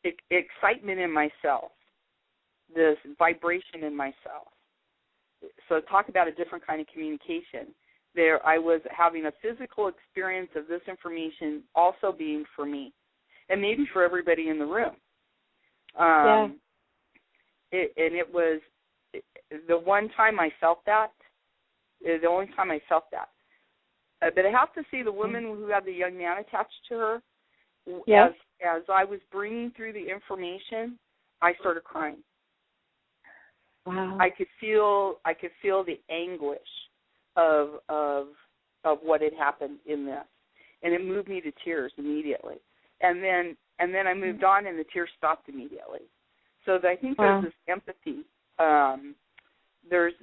excitement in myself, this vibration in myself. So talk about a different kind of communication. There, I was having a physical experience of this information also being for me, and maybe for everybody in the room. It was the one time I felt that, the only time I felt that. But I have to say, the woman who had the young man attached to her, as I was bringing through the information, I started crying. Wow. I could feel the anguish of what had happened in this, and it moved me to tears immediately. And then I moved on, and the tears stopped immediately. So I think there's this empathy. There's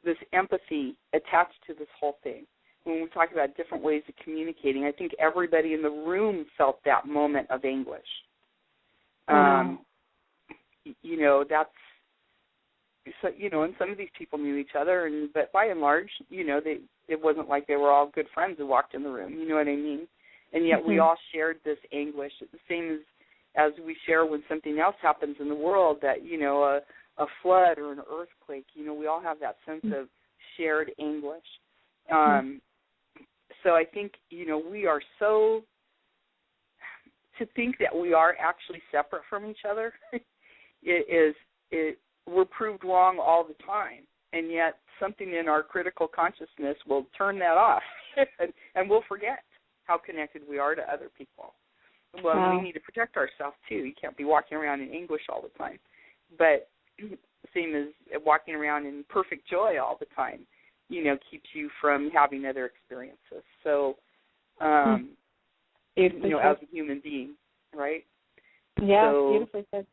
this empathy attached to this whole thing. When we talk about different ways of communicating, I think everybody in the room felt that moment of anguish. That's, so, and some of these people knew each other, but by and large, it wasn't like they were all good friends who walked in the room, you know what I mean? And yet we all shared this anguish, the same as we share when something else happens in the world, that, a flood or an earthquake, we all have that sense of shared anguish. So I think, we are so, to think that we are actually separate from each other, we're proved wrong all the time, and yet something in our critical consciousness will turn that off, and we'll forget how connected we are to other people. Well, we need to protect ourselves, too. You can't be walking around in anguish all the time. But same as walking around in perfect joy all the time, keeps you from having other experiences. So, as a human being, right? Yeah, so, beautifully said.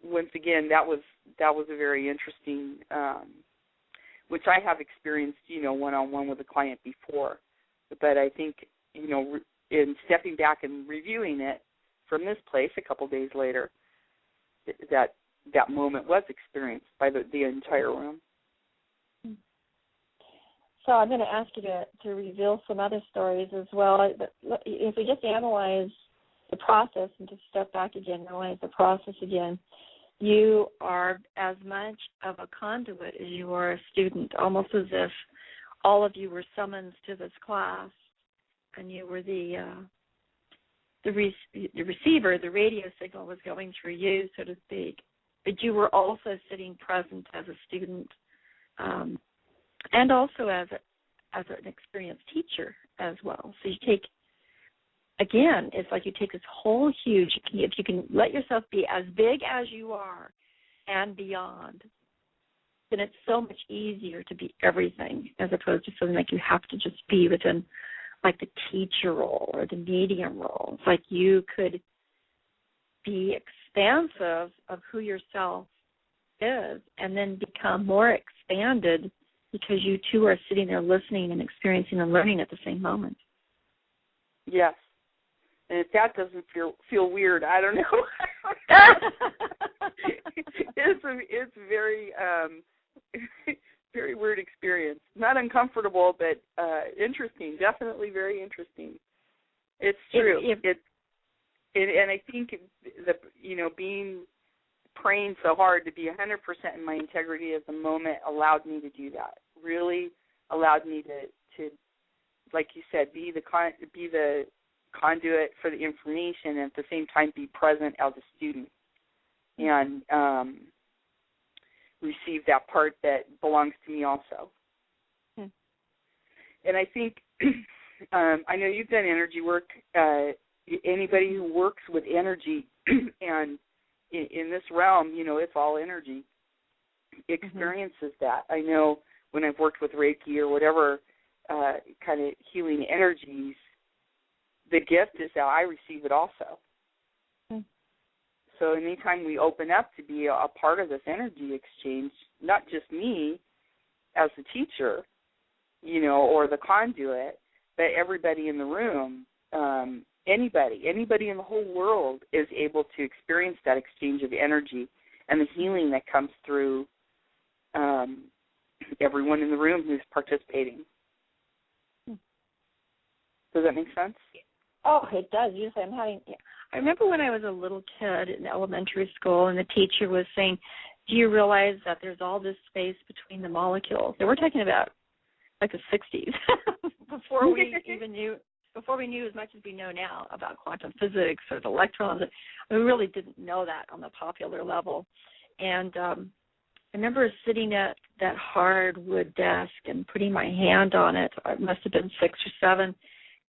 Once again, that was a very interesting, which I have experienced, one-on-one with a client before. But I think, in stepping back and reviewing it from this place a couple days later, that moment was experienced by the entire room. So I'm going to ask you to reveal some other stories as well. If we just analyze the process and just step back again, analyze the process again, you are as much of a conduit as you are a student, almost as if all of you were summoned to this class and you were the receiver, the radio signal was going through you, so to speak. But you were also sitting present as a student, and also as an experienced teacher as well. So you take, again, it's like you take this whole huge, if you can let yourself be as big as you are and beyond, then it's so much easier to be everything as opposed to feeling like you have to just be within like the teacher role or the medium role. It's like you could be expansive of who yourself is and then become more expanded because you two are sitting there listening and experiencing and learning at the same moment. Yes. And if that doesn't feel weird, I don't know. It's very very weird experience. Not uncomfortable, but interesting. Definitely very interesting. It's true. And I think praying so hard to be 100% in my integrity at the moment allowed me to do that. Really allowed me to like you said, be the conduit for the information and at the same time be present as a student and receive that part that belongs to me also. And I think, I know you've done energy work. Anybody who works with energy and in this realm, it's all energy, experiences that. I know when I've worked with Reiki or whatever kind of healing energies, the gift is that I receive it also. So anytime we open up to be a part of this energy exchange, not just me as the teacher, or the conduit, but everybody in the room, anybody in the whole world is able to experience that exchange of energy and the healing that comes through everyone in the room who's participating. Does that make sense? Oh, it does. remember when I was a little kid in elementary school, and the teacher was saying, "Do you realize that there's all this space between the molecules?" And we're talking about like the 60s, before we knew as much as we know now about quantum physics or the electrons. We really didn't know that on the popular level. And I remember sitting at that hardwood desk and putting my hand on it. It must have been 6 or 7,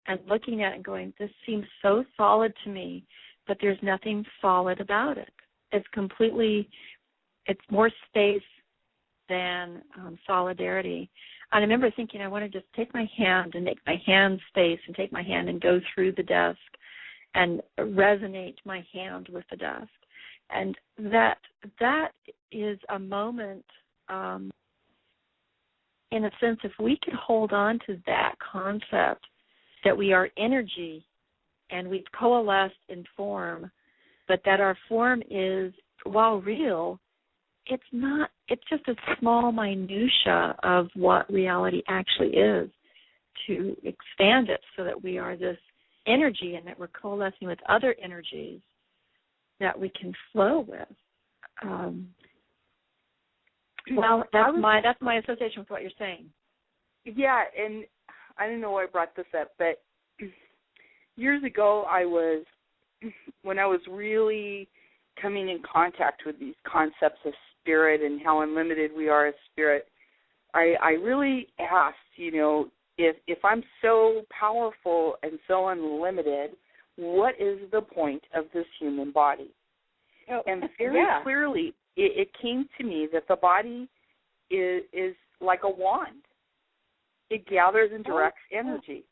and looking at it and going, "This seems so solid to me, but there's nothing solid about it. It's more space than solidarity." And I remember thinking, I want to just take my hand and make my hand space and take my hand and go through the desk and resonate my hand with the desk. And that is a moment, in a sense, if we could hold on to that concept that we are energy and we've coalesced in form, but that our form is, while real, it's just a small minutia of what reality actually is, to expand it so that we are this energy and that we're coalescing with other energies that we can flow with. Well, that's my association with what you're saying. Yeah, and I don't know why I brought this up, but years ago when I was really coming in contact with these concepts of spirit and how unlimited we are as spirit, I really asked, if I'm so powerful and so unlimited, what is the point of this human body? Oh, and very clearly, it came to me that the body is like a wand. It gathers and directs energy.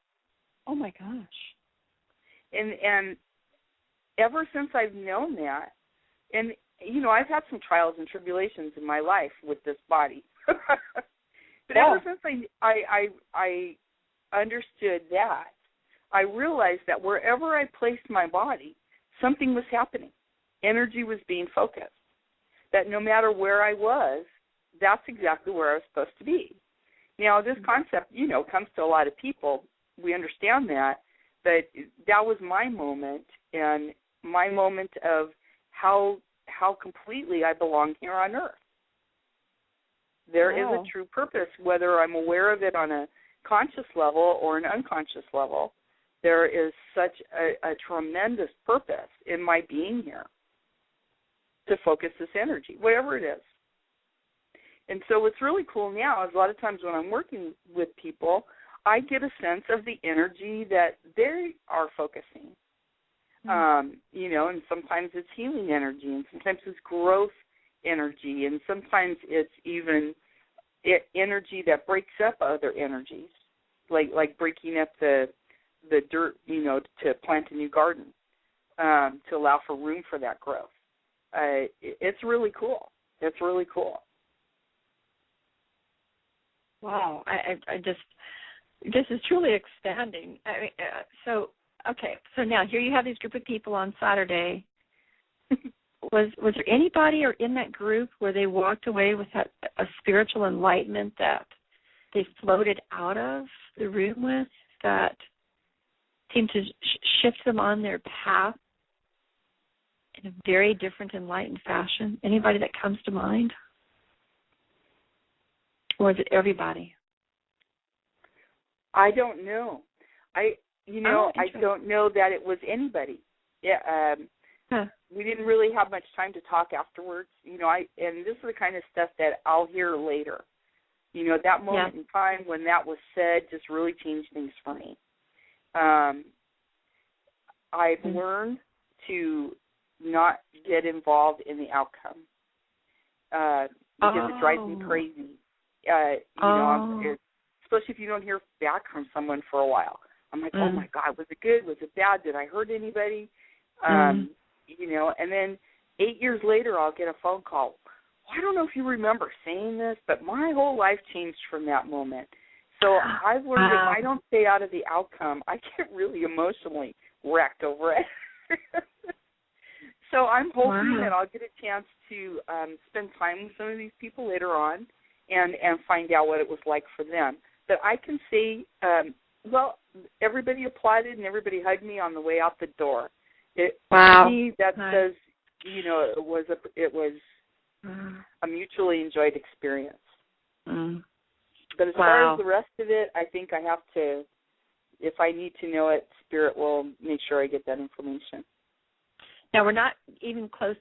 Oh my gosh. And ever since I've known that, and I've had some trials and tribulations in my life with this body. But ever since I understood that, I realized that wherever I placed my body, something was happening. Energy was being focused. That no matter where I was, that's exactly where I was supposed to be. Now, this concept, comes to a lot of people. We understand that, but that was my moment, and my moment of how completely I belong here on Earth. There is a true purpose, whether I'm aware of it on a conscious level or an unconscious level. There is such a tremendous purpose in my being here to focus this energy, whatever it is. And so what's really cool now is a lot of times when I'm working with people, I get a sense of the energy that they are focusing. And sometimes it's healing energy, and sometimes it's growth energy, and sometimes it's even energy that breaks up other energies, like breaking up the dirt, to plant a new garden, to allow for room for that growth. It's really cool. It's really cool. Wow, I just, this is truly expanding. So now here you have this group of people on Saturday. Was there anybody or in that group where they walked away with a spiritual enlightenment that they floated out of the room with, that seemed to shift them on their path in a very different, enlightened fashion? Anybody that comes to mind? Or is it everybody? I don't know. I don't know that it was anybody. Yeah. We didn't really have much time to talk afterwards. And this is the kind of stuff that I'll hear later. That moment in time when that was said just really changed things for me. I've learned to not get involved in the outcome because it drives me crazy. Especially if you don't hear back from someone for a while. I'm like, oh my God, was it good? Was it bad? Did I hurt anybody? And then 8 years later, I'll get a phone call. Well, I don't know if you remember saying this, but my whole life changed from that moment. So I've learned that if I don't stay out of the outcome, I get really emotionally wrecked over it. So I'm hoping that I'll get a chance to spend time with some of these people later on and find out what it was like for them. But I can say, everybody applauded and everybody hugged me on the way out the door. Wow. To me, that says, it was a mutually enjoyed experience. But as far as the rest of it, I think I have to, if I need to know it, Spirit will make sure I get that information. Now, we're not even close